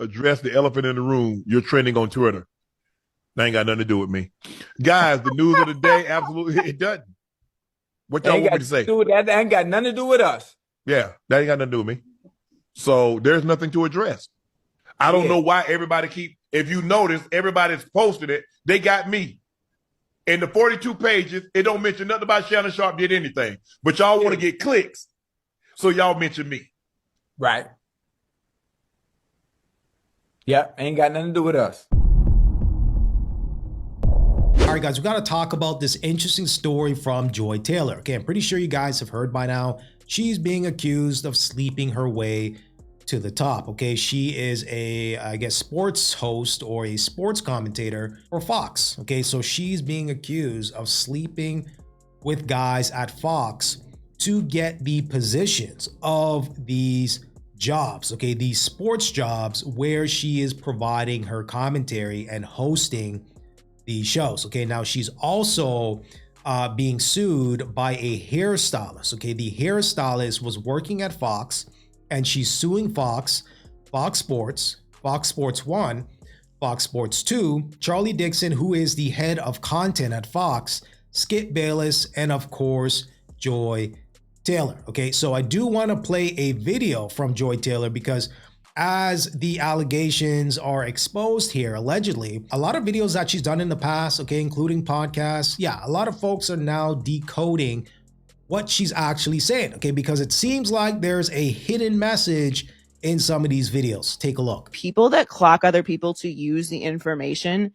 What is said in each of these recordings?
address the elephant in the room. You're trending on Twitter. That ain't got nothing to do with me. Guys, the news of the day, absolutely, it doesn't. What y'all want me to say? That ain't got nothing to do with us. Yeah, that ain't got nothing to do with me. So there's nothing to address. I don't know why everybody if you notice, everybody's posted it. They got me. In the 42 pages, it don't mention nothing about Shannon Sharpe did anything. But y'all want to get clicks, so y'all mention me. Right. Yep, ain't got nothing to do with us. All right, guys, we got to talk about this interesting story from Joy Taylor. Okay, I'm pretty sure you guys have heard by now. She's being accused of sleeping her way to the top. Okay, she is I guess, sports host or a sports commentator for Fox. Okay, so she's being accused of sleeping with guys at Fox to get the positions of these jobs. Okay, these sports jobs where she is providing her commentary and hosting these shows. Okay, now she's also being sued by a hairstylist. Okay, the hairstylist was working at Fox and she's suing Fox, Fox Sports, Fox Sports 1, Fox Sports 2, Charlie Dixon, who is the head of content at Fox, Skip Bayless, and of course, Joy Taylor. Okay, so I do want to play a video from Joy Taylor because as the allegations are exposed here, allegedly, a lot of videos that she's done in the past, okay, including podcasts, yeah, a lot of folks are now decoding what she's actually saying, okay, because it seems like there's a hidden message in some of these videos. Take a look. People that clock other people to use the information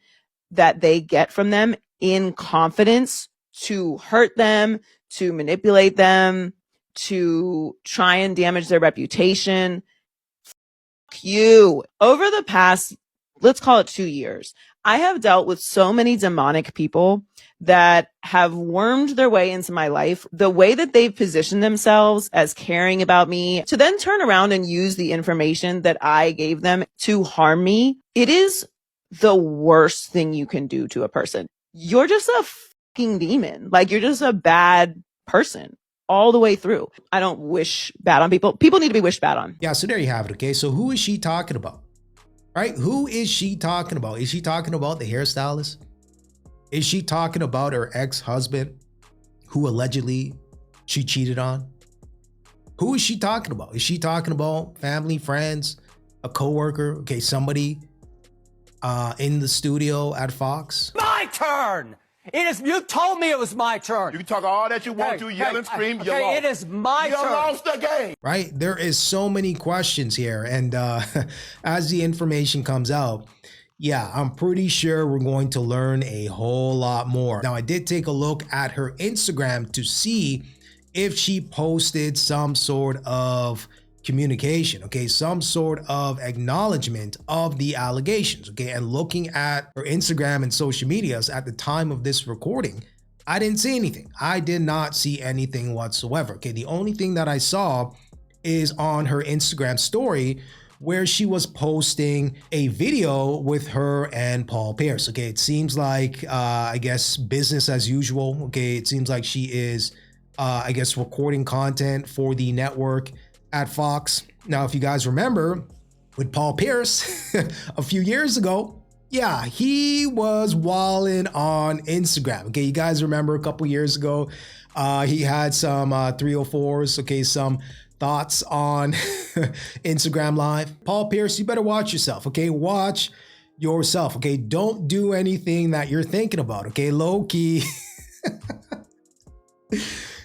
that they get from them in confidence to hurt them, to manipulate them, to try and damage their reputation. Fuck you. Over the past, let's call it 2 years, I have dealt with so many demonic people that have wormed their way into my life. The way that they've positioned themselves as caring about me to then turn around and use the information that I gave them to harm me. It is the worst thing you can do to a person. You're just a fucking demon. Like, you're just a bad person all the way through. I don't wish bad on people. People need to be wished bad on. Yeah, so there you have it. Okay, so who is she talking about? Right? Who is she talking about? Is she talking about the hairstylist? Is she talking about her ex-husband who allegedly she cheated on? Who is she talking about? Is she talking about family, friends, a coworker? Okay, somebody in the studio at Fox? My turn! You told me it was my turn. You can talk all that you want to, yell and scream. You lost. It is my turn. You lost the game. Right? There is so many questions here. And as the information comes out, yeah, I'm pretty sure we're going to learn a whole lot more. Now, I did take a look at her Instagram to see if she posted some sort of communication, okay, some sort of acknowledgement of the allegations, okay, and looking at her Instagram and social medias at the time of this recording, I didn't see anything. I did not see anything whatsoever, okay. The only thing that I saw is on her Instagram story where she was posting a video with her and Paul Pierce, okay. It seems like, I guess, business as usual, okay. It seems like she is, I guess, recording content for the network at Fox. Now, if you guys remember with Paul Pierce a few years ago, yeah, he was wilding on Instagram. Okay, you guys remember a couple years ago, he had some 304s, okay, some thoughts on Instagram Live. Paul Pierce, you better watch yourself, okay? Watch yourself, okay? Don't do anything that you're thinking about, okay? Low key.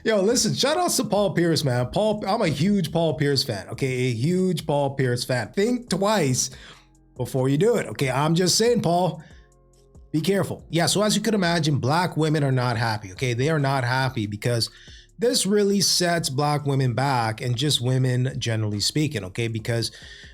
Yo, listen, shout out to Paul Pierce, man. I'm a huge Paul Pierce fan, okay? A huge Paul Pierce fan. Think twice before you do it, okay? I'm just saying, Paul, be careful. Yeah, so as you could imagine, Black women are not happy, okay? They are not happy because this really sets Black women back, and just women generally speaking, okay? Because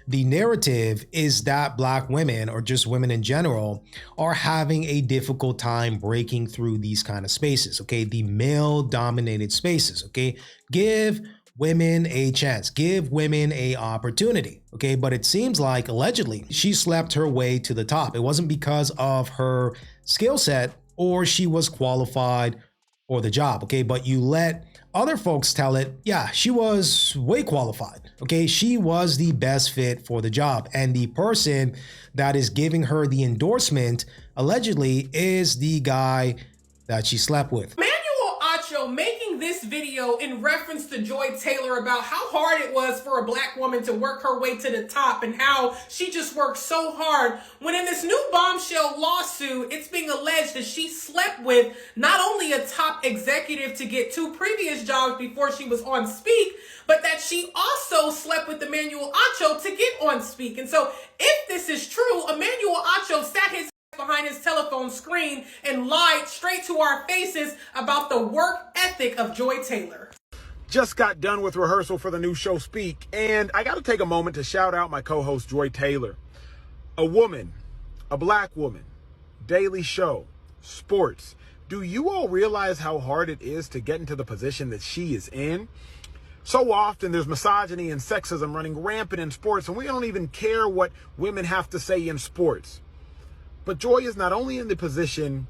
the narrative is that Black women, or just women in general, are having a difficult time breaking through these kind of spaces, okay? The male-dominated spaces, okay? Give women a chance. Give women a opportunity, okay? But it seems like, allegedly, she slept her way to the top. It wasn't because of her skill set or she was qualified for the job, okay? But you let other folks tell it, yeah, she was way qualified. Okay, she was the best fit for the job. And the person that is giving her the endorsement allegedly is the guy that she slept with. Emanuel Acho making this video in reference to Joy Taylor about how hard it was for a black woman to work her way to the top and how she just worked so hard, when in this new bombshell lawsuit, it's being alleged that she slept with not only a top executive to get 2 previous jobs before she was on Speak, but that she also slept with Emanuel Acho to get on Speak. And so if this is true, Emanuel Acho sat his behind his telephone screen and lied straight to our faces about the work ethic of Joy Taylor. Just got done with rehearsal for the new show Speak, and I got to take a moment to shout out my co-host Joy Taylor. A woman, a black woman, daily show, sports. Do you all realize how hard it is to get into the position that she is in? So often there's misogyny and sexism running rampant in sports, and we don't even care what women have to say in sports. But Joy is not only in the position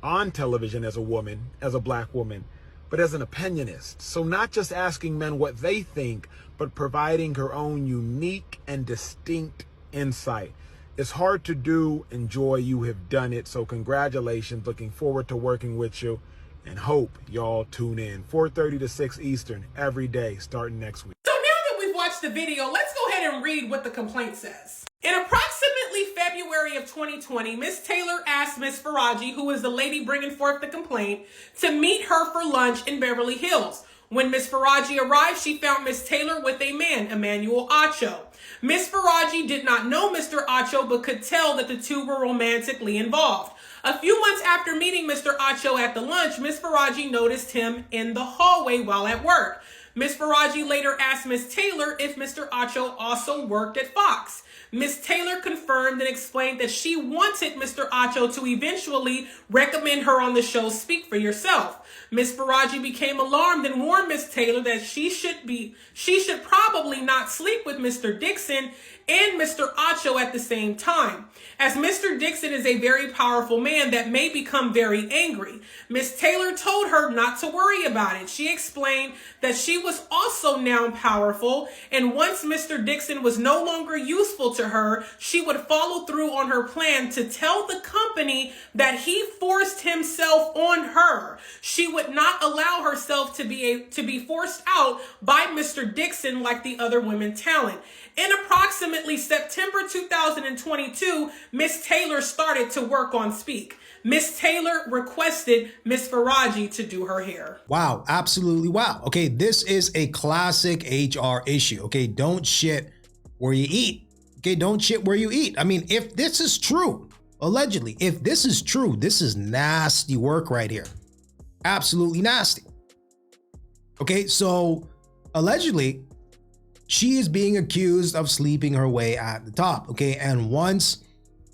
on television as a woman, as a black woman, but as an opinionist. So not just asking men what they think, but providing her own unique and distinct insight. It's hard to do, and Joy, you have done it. So congratulations. Looking forward to working with you, and hope y'all tune in 4:30 to 6 Eastern every day starting next week. So now that we've watched the video, let's go ahead and read what the complaint says. In approximately February of 2020, Miss Taylor asked Miss Faraji, who is the lady bringing forth the complaint, to meet her for lunch in Beverly Hills. When Miss Faraji arrived, she found Miss Taylor with a man, Emanuel Acho. Miss Faraji did not know Mr. Acho, but could tell that the two were romantically involved. A few months after meeting Mr. Acho at the lunch, Miss Faraji noticed him in the hallway while at work. Miss Faraji later asked Miss Taylor if Mr. Acho also worked at Fox. Miss Taylor confirmed and explained that she wanted Mr. Acho to eventually recommend her on the show Speak for Yourself. Miss Faraji became alarmed and warned Miss Taylor that she should probably not sleep with Mr. Dixon and Mr. Acho at the same time, as Mr. Dixon is a very powerful man that may become very angry. Miss Taylor told her not to worry about it. She explained that she was also now powerful, and once Mr. Dixon was no longer useful to her, she would follow through on her plan to tell the company that he forced himself on her. She would not allow herself to be forced out by Mr. Dixon like the other women talent. In approximately September 2022, Miss Taylor started to work on Speak. Miss Taylor requested Miss Faraji to do her hair. Wow, absolutely wow. Okay, this is a classic HR issue. Okay, don't shit where you eat. Okay, don't shit where you eat. I mean, if this is true, allegedly, if this is true, this is nasty work right here. Absolutely nasty. Okay, so allegedly, she is being accused of sleeping her way at the top. Okay, and once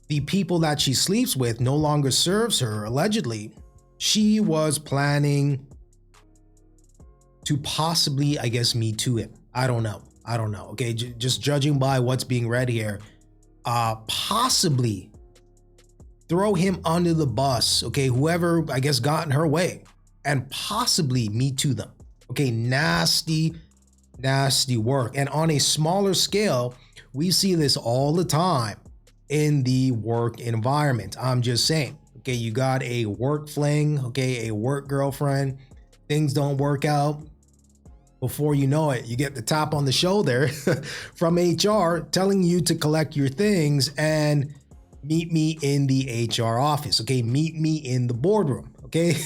the people that she sleeps with no longer serves her, allegedly, she was planning to possibly, I guess, Me Too him. I don't know. Okay, just judging by what's being read here, possibly throw him under the bus. Okay, whoever, I guess, got in her way, and possibly Me Too them. Okay, nasty work. And on a smaller scale, we see this all the time in the work environment. I'm just saying. Okay, you got a work fling, okay, a work girlfriend, things don't work out. Before you know it, you get the tap on the shoulder from HR telling you to collect your things and meet me in the HR office. Okay, meet me in the boardroom. Okay,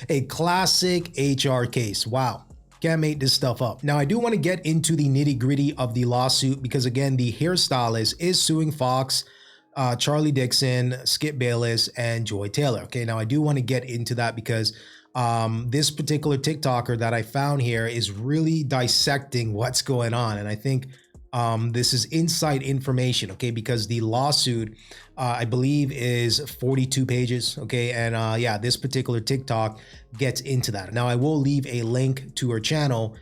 a classic HR case. Wow. Can't make this stuff up. Now, I do want to get into the nitty gritty of the lawsuit because, again, the hairstylist is suing Fox, Charlie Dixon, Skip Bayless, and Joy Taylor. Okay, now I do want to get into that because this particular TikToker that I found here is really dissecting what's going on. And I think this is inside information, okay, because the lawsuit, I believe, is 42 pages, okay, and yeah, this particular TikTok gets into that. Now, I will leave a link to her channel.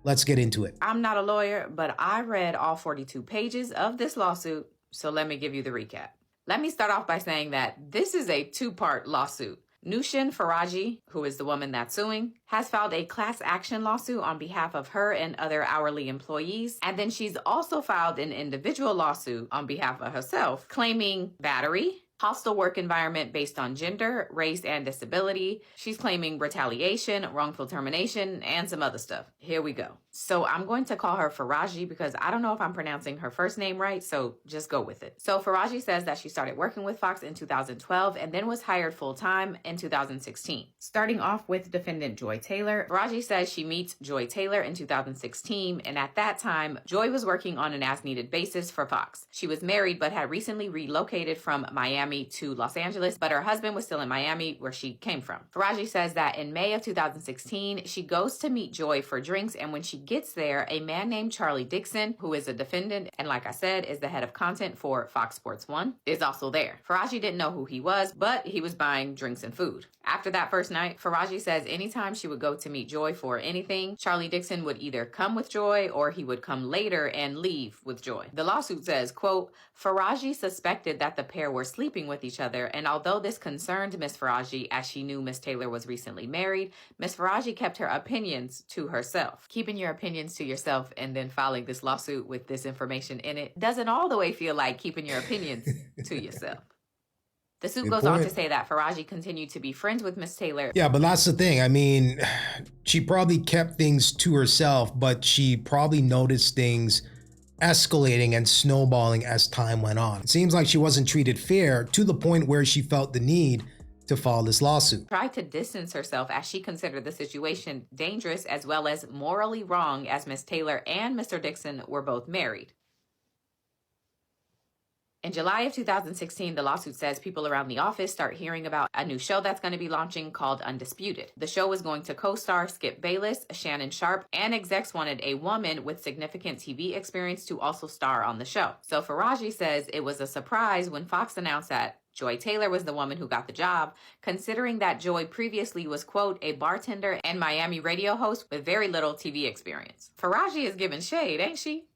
Let's get into it. I'm not a lawyer, but I read all 42 pages of this lawsuit, so let me give you the recap. Let me start off by saying that this is a two-part lawsuit. Nushin Faraji, who is the woman that's suing, has filed a class action lawsuit on behalf of her and other hourly employees. And then she's also filed an individual lawsuit on behalf of herself, claiming battery, hostile work environment based on gender, race, and disability. She's claiming retaliation, wrongful termination, and some other stuff. Here we go. So I'm going to call her Faraji because I don't know if I'm pronouncing her first name right, so just go with it. So Faraji says that she started working with Fox in 2012 and then was hired full-time in 2016. Starting off with defendant Joy Taylor, Faraji says she meets Joy Taylor in 2016, and at that time, Joy was working on an as-needed basis for Fox. She was married but had recently relocated from Miami to Los Angeles, but her husband was still in Miami, where she came from. Faraji says that in May of 2016, she goes to meet Joy for drinks, and when she gets there, a man named Charlie Dixon, who is a defendant and, like I said, is the head of content for Fox Sports 1, is also there. Faraji didn't know who he was, but he was buying drinks and food. After that first night, Faraji says anytime she would go to meet Joy for anything, Charlie Dixon would either come with Joy or he would come later and leave with Joy. The lawsuit says, quote, Faraji suspected that the pair were sleeping with each other, and although this concerned Miss Faraji as she knew Miss Taylor was recently married, Miss Faraji kept her opinions to herself. Keeping your opinions to yourself and then filing this lawsuit with this information in it doesn't all the way feel like keeping your opinions to yourself. The suit goes on to say that Faraji continued to be friends with Miss Taylor. Yeah, but that's the thing. I mean, she probably kept things to herself, but she probably noticed things escalating and snowballing as time went on. It seems like she wasn't treated fair to the point where she felt the need to file this lawsuit. Tried to distance herself as she considered the situation dangerous as well as morally wrong, as Miss Taylor and Mr. Dixon were both married. In July of 2016, the lawsuit says people around the office start hearing about a new show that's going to be launching called Undisputed. The show was going to co-star Skip Bayless, Shannon Sharpe, and execs wanted a woman with significant TV experience to also star on the show. So Faraji says it was a surprise when Fox announced that Joy Taylor was the woman who got the job, considering that Joy previously was, quote, a bartender and Miami radio host with very little TV experience. Faraji is giving shade, ain't she?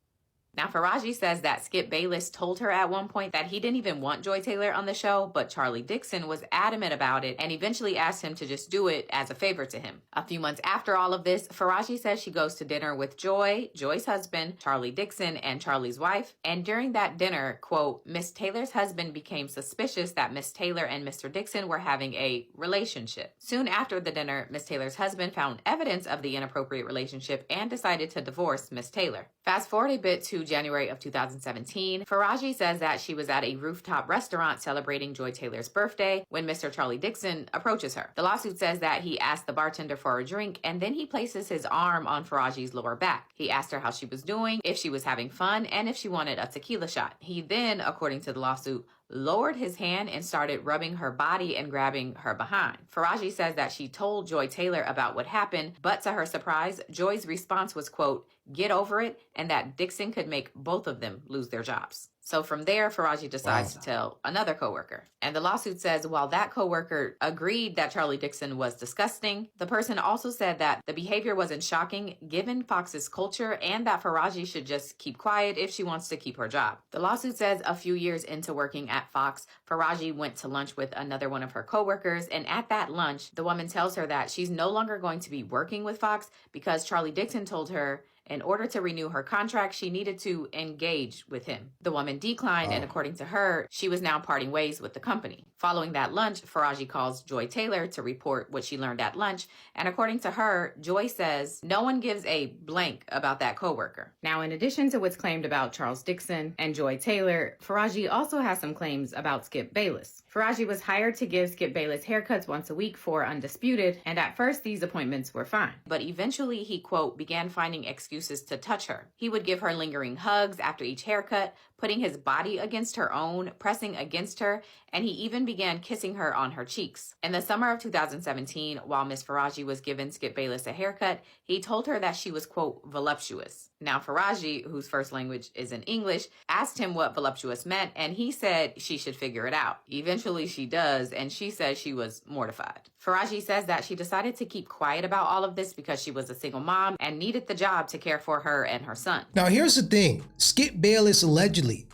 Now, Faraji says that Skip Bayless told her at one point that he didn't even want Joy Taylor on the show, but Charlie Dixon was adamant about it and eventually asked him to just do it as a favor to him. A few months after all of this, Faraji says she goes to dinner with Joy, Joy's husband, Charlie Dixon, and Charlie's wife. And during that dinner, quote, Miss Taylor's husband became suspicious that Miss Taylor and Mr. Dixon were having a relationship. Soon after the dinner, Miss Taylor's husband found evidence of the inappropriate relationship and decided to divorce Miss Taylor. Fast forward a bit to January of 2017, Faraji says that she was at a rooftop restaurant celebrating Joy Taylor's birthday when Mr. Charlie Dixon approaches her. The lawsuit says that he asked the bartender for a drink and then he places his arm on Faraji's lower back. He asked her how she was doing, if she was having fun, and if she wanted a tequila shot. He then, according to the lawsuit, lowered his hand and started rubbing her body and grabbing her behind. Faraji says that she told Joy Taylor about what happened, but to her surprise, Joy's response was, quote, get over it, and that Dixon could make both of them lose their jobs. So from there, Faraji decides to tell another coworker. And the lawsuit says while that coworker agreed that Charlie Dixon was disgusting, the person also said that the behavior wasn't shocking given Fox's culture and that Faraji should just keep quiet if she wants to keep her job. The lawsuit says a few years into working at Fox, Faraji went to lunch with another one of her coworkers, and at that lunch, the woman tells her that she's no longer going to be working with Fox because Charlie Dixon told her in order to renew her contract, she needed to engage with him. The woman declined, and according to her, she was now parting ways with the company. Following that lunch, Faraji calls Joy Taylor to report what she learned at lunch, and according to her, Joy says no one gives a blank about that coworker. Now, in addition to what's claimed about Charles Dixon and Joy Taylor, Faraji also has some claims about Skip Bayless. Faraji was hired to give Skip Bayless haircuts once a week for Undisputed, and at first these appointments were fine. But eventually he, quote, began finding excuses to touch her. He would give her lingering hugs after each haircut, putting his body against her own, pressing against her, and he even began kissing her on her cheeks. In the summer of 2017, while Miss Faraji was giving Skip Bayless a haircut, he told her that she was, quote, voluptuous. Now Faraji, whose first language is in English, asked him what voluptuous meant, and he said she should figure it out. Eventually she does, and she says she was mortified. Faraji says that she decided to keep quiet about all of this because she was a single mom and needed the job to care for her and her son. Now here's the thing. Skip Bayless allegedly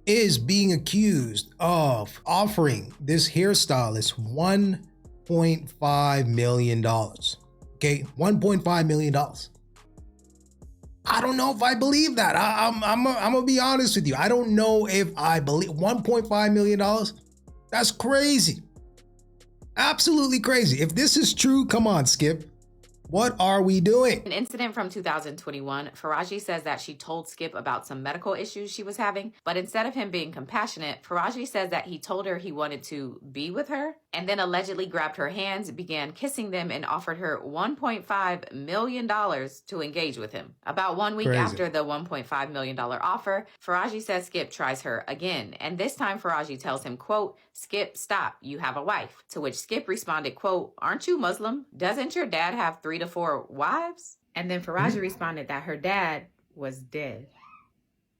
is being accused of offering this hairstylist $1 $1.5 million. Okay, $1.5 million. I don't know if I believe that. I'm gonna be honest with you. I don't know if I believe $1.5 million. That's crazy. Absolutely crazy. If this is true, come on, Skip. What are we doing? An incident from 2021, Faraji says that she told Skip about some medical issues she was having, but instead of him being compassionate, Faraji says that he told her he wanted to be with her and then allegedly grabbed her hands, began kissing them, and offered her $1.5 million to engage with him. About 1 week after the $1.5 million offer, Faraji says Skip tries her again, and this time Faraji tells him, quote, "Skip, stop, you have a wife." To which Skip responded, quote, "Aren't you Muslim? Doesn't your dad have 3 to 4 wives?" And then Faraji responded that her dad was dead.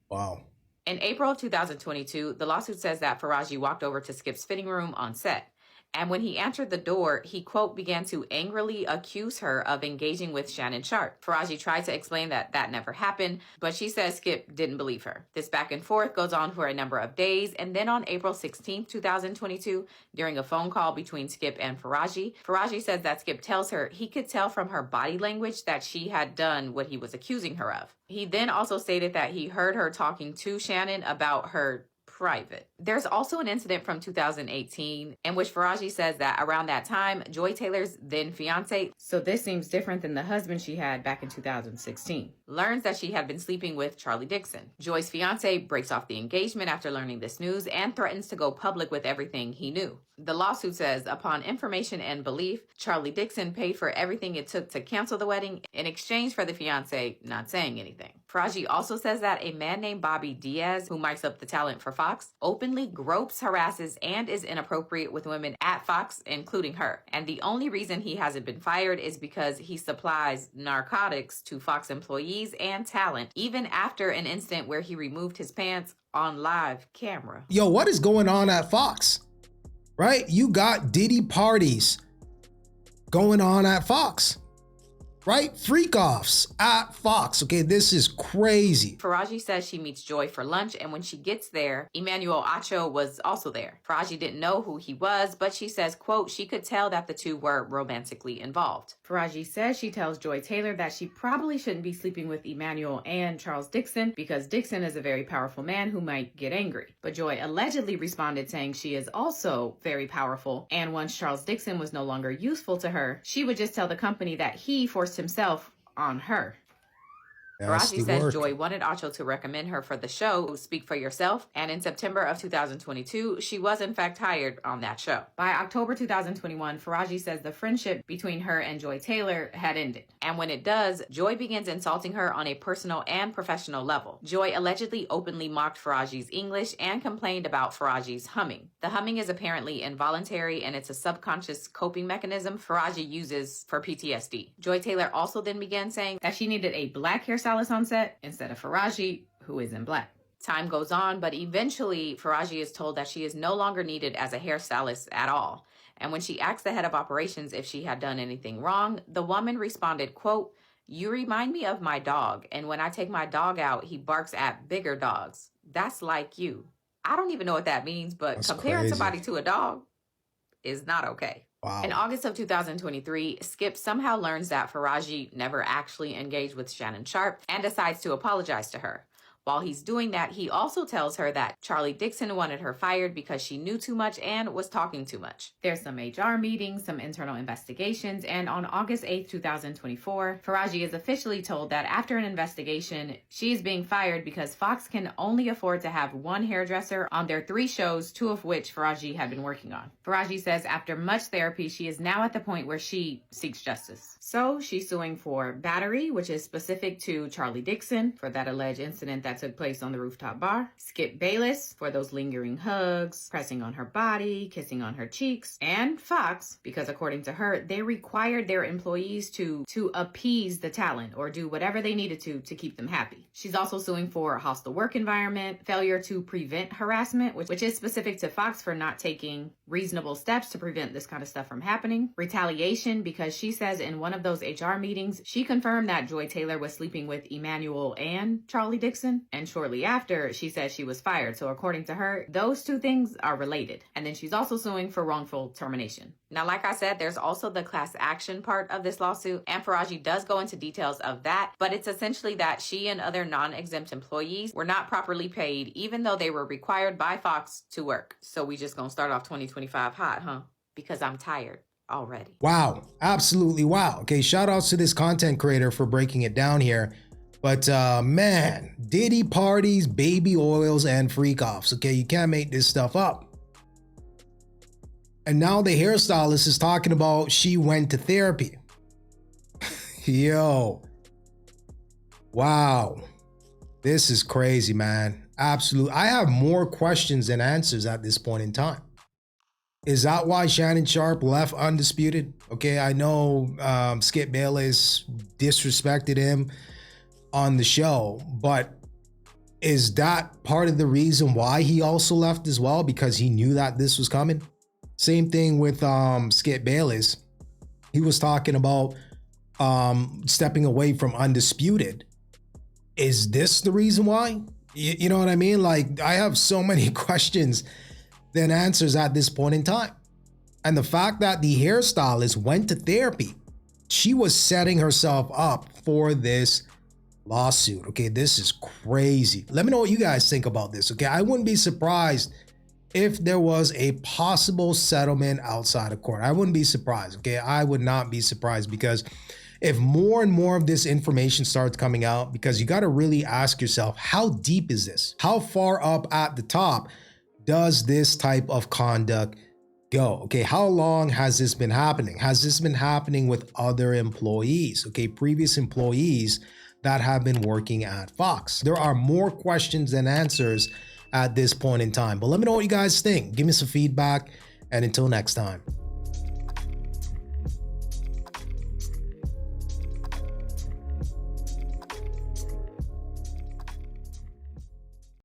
Wow. In April 2022, the lawsuit says that Faraji walked over to Skip's fitting room on set. And when he answered the door, he, quote, began to angrily accuse her of engaging with Shannon Sharpe. Faraji tried to explain that that never happened, but she says Skip didn't believe her. This back and forth goes on for a number of days, and then on April 16, 2022, during a phone call between Skip and Faraji, Faraji says that Skip tells her he could tell from her body language that she had done what he was accusing her of. He then also stated that he heard her talking to Shannon about her private. There's also an incident from 2018 in which Faraji says that around that time, Joy Taylor's then fiance, so this seems different than the husband she had back in 2016, learns that she had been sleeping with Charlie Dixon. Joy's fiance breaks off the engagement after learning this news and threatens to go public with everything he knew. The lawsuit says, upon information and belief, Charlie Dixon paid for everything it took to cancel the wedding in exchange for the fiance not saying anything. Faraji also says that a man named Bobby Diaz, who mics up the talent for Fox, openly gropes, harasses, and is inappropriate with women at Fox, including her. And the only reason he hasn't been fired is because he supplies narcotics to Fox employees and talent, even after an incident where he removed his pants on live camera. Yo, what is going on at Fox? Right? You got Diddy parties going on at Fox. Right? Freak-offs at Fox. Okay, this is crazy. Faraji says she meets Joy for lunch, and when she gets there, Emanuel Acho was also there. Faraji didn't know who he was, but she says, quote, she could tell that the two were romantically involved. Faraji says she tells Joy Taylor that she probably shouldn't be sleeping with Emanuel and Charles Dixon because Dixon is a very powerful man who might get angry. But Joy allegedly responded saying she is also very powerful, and once Charles Dixon was no longer useful to her, she would just tell the company that he forced himself on her. Faraji says Joy wanted Acho to recommend her for the show Speak for Yourself, and in September of 2022, she was in fact hired on that show. By October 2021, Faraji says the friendship between her and Joy Taylor had ended. And when it does, Joy begins insulting her on a personal and professional level. Joy allegedly openly mocked Faraji's English and complained about Faraji's humming. The humming is apparently involuntary, and it's a subconscious coping mechanism Faraji uses for PTSD. Joy Taylor also then began saying that she needed a black hairstylist on set instead of Faraji, who is in black. Time goes on, but eventually Faraji is told that she is no longer needed as a hairstylist at all. And when she asked the head of operations if she had done anything wrong, the woman responded, quote, "You remind me of my dog, and when I take my dog out, he barks at bigger dogs. That's like you." I don't even know what that means, but That's comparing crazy. somebody to a dog is not okay. Wow. In August of 2023, Skip somehow learns that Faraji never actually engaged with Shannon Sharpe and decides to apologize to her. While he's doing that, he also tells her that Charlie Dixon wanted her fired because she knew too much and was talking too much. There's some HR meetings, some internal investigations, and on August 8, 2024, Faraji is officially told that after an investigation, she is being fired because Fox can only afford to have one hairdresser on their 3 shows, 2 of which Faraji had been working on. Faraji says after much therapy, she is now at the point where she seeks justice. So she's suing for battery, which is specific to Charlie Dixon for that alleged incident that took place on the rooftop bar, Skip Bayless for those lingering hugs, pressing on her body, kissing on her cheeks, and Fox because according to her, they required their employees to appease the talent or do whatever they needed to keep them happy. She's also suing for a hostile work environment, failure to prevent harassment, which is specific to Fox for not taking reasonable steps to prevent this kind of stuff from happening, retaliation because she says in one of those HR meetings, she confirmed that Joy Taylor was sleeping with Emanuel and Charlie Dixon, And shortly after, she said she was fired. So according to her, those two things are related. And then she's also suing for wrongful termination. Now, like I said, there's also the class action part of this lawsuit, and Faraji does go into details of that, but it's essentially that she and other non-exempt employees were not properly paid, even though they were required by Fox to work. So we just gonna start off 2025 hot, huh? Because I'm tired already. Wow, absolutely wow. Okay, shout outs to this content creator for breaking it down here. But man, Diddy parties, baby oils, and freak offs. Okay, you can't make this stuff up. And now the hairstylist is talking about she went to therapy. Yo. Wow. This is crazy, man. Absolutely. I have more questions than answers at this point in time. Is that why Shannon Sharpe left Undisputed? Okay, I know Skip Bayless disrespected him on the show, but is that part of the reason why he also left as well? Because he knew that this was coming? Same thing with Skip Bayless. He was talking about stepping away from Undisputed. Is this the reason why? You know what I mean? Like, I have so many questions than answers at this point in time. And the fact that the hairstylist went to therapy, she was setting herself up for this lawsuit. Okay, this is crazy. Let me know what you guys think about this. Okay, I wouldn't be surprised if there was a possible settlement outside of court. I wouldn't be surprised. Okay, I would not be surprised, because if more and more of this information starts coming out, because you got to really ask yourself, how deep is this? How far up at the top does this type of conduct go? Okay, how long has this been happening? Has this been happening with other employees? Okay, previous employees that have been working at Fox. There are more questions than answers at this point in time. But let me know what you guys think. Give me some feedback, and until next time.